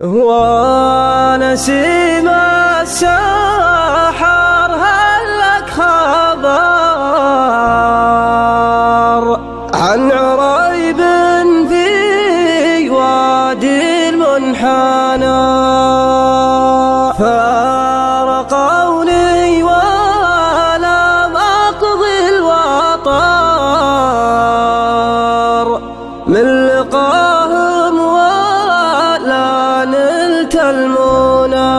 ونسيم السحر هل لك خبر عن عريب في وادي المنحنى؟ فارقوني ولم أقضي الوطر من لقاهم ولا نلت المنى.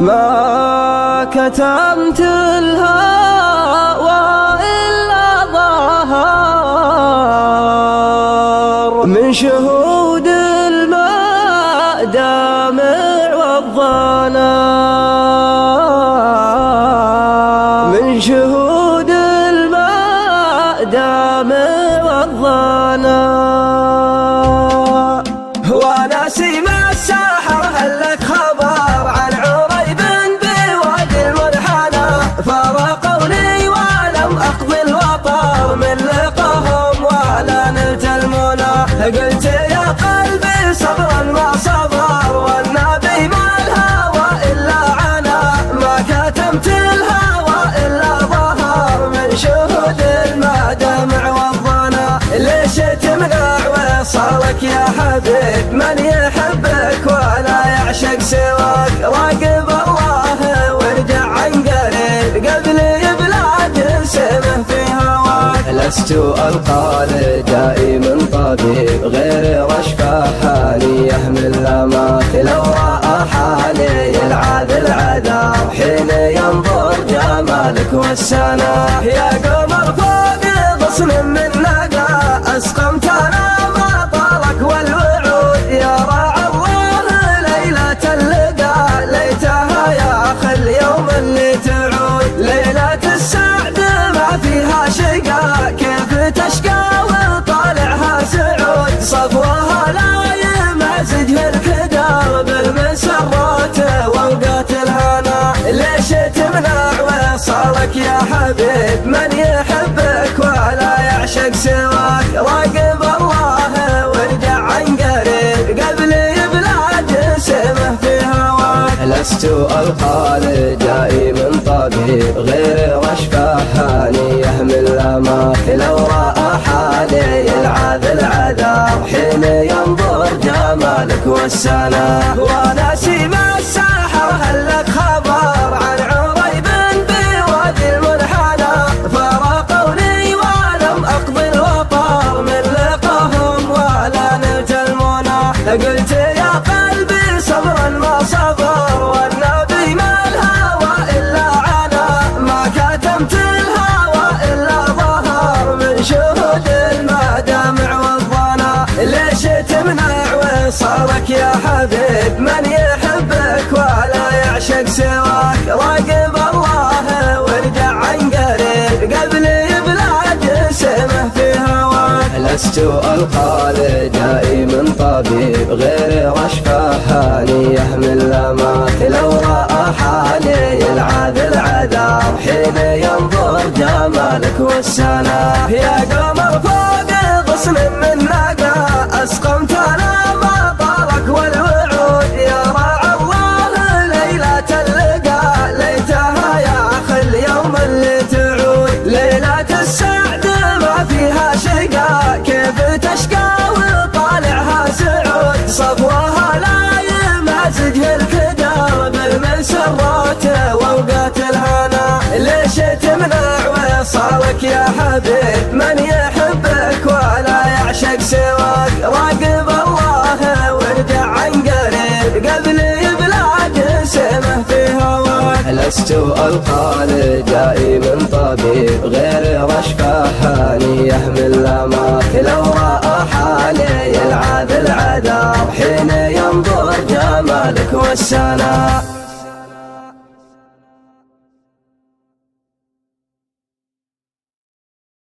ما كتمت الهوى إلا ظهر من شهود الماء دامع والظنا، من شهود الماء دامع والظنا. ونسيم السحر هل لك خبر عن عريب بوادي المنحنى؟ فارقوني ولم أقضي الوطر من لقاهم ولا نلت المنى. قلت يا قلبي صبرا ما صبر والنبي ما الهوى إلا عنا. ما كتمت الهوى إلا ظهر من شهود الماء دمع والظنا. ليش تمنع وصالك يا حبيب من يحبك ولا يعشق سواك؟ راقب الله وارجع عن قريب قبل يبلاد سمه في هواك. لست ألقى لدائي من طبيب غير رشفة حالي يحمل لماك. لو رأى حالي يلعب العذاب حين ينظر جمالك والسنا. يا قمر فوق غصن من نقا أسقمتنا ما طالك والوعود. يا راعى الله ليلة اللقاء ليتها يا أخي اليوم اللي تعود. ليلة السعد ما فيها شقا كيف تشقى وطالعها سعود. صفوها لا يمازجها الكدر بالمسرات واوقات الهنا. ليش تمنع وصالك يا حبيب من يحبك ولا يعشق سواك؟ راقب الله وارجع عن قريب قبل يبلاد سمه في هواك. لست ألقى لدائي من طبيب غير رشفة حالي يحمل لماك. لو رأى حالي يلعب العذاب حين ينظر جمالك والسنا. ونسيم السحر هل لك خبر عن عريب بوادي المنحنى؟ فارقوني ولم أقضي الوطر من لقاهم ولا نلت المنى. قلت يا قلبي صبرا ما صبر والنبي ما الهوى إلا عنا. ما كتمت الهوى إلا ظهر من شهود الماء دمع والظنا. ليش تمنع وصالك يا حبيب من يحبك ولا يعشق سواك؟ راقب الله وارجع عن قريب قبل يبلاد سمه في هواك. لست ألقى لدائي من طبيب غير رشفة حالي يحمل لماك. لو رأى حالي يلعب العذاب حين ينظر جمالك والسنا. يا قمر فوق غصن من نقا أسقمتنا ما طالك والوعود. يا راعى الله ليلة اللقاء ليتها يا أخي اليوم اللي تعود. ليلة السعد ما فيها شقا كيف تشقى وطالعها سعود. صفوها لا يمازجها الكدر بالمسرات واوقات الهنا. ليش تمنع وصالك يا حبيب من يحبك ولا يعشق سواك؟ راقب الله وارجع عن قريب قبل يبلاد سمه في هواك. لست ألقى لدائي من طبيب غير رشفة حالي يحمل لماك. لو رأى حالي يلعب العذاب حين ينظر جمالك والسنا.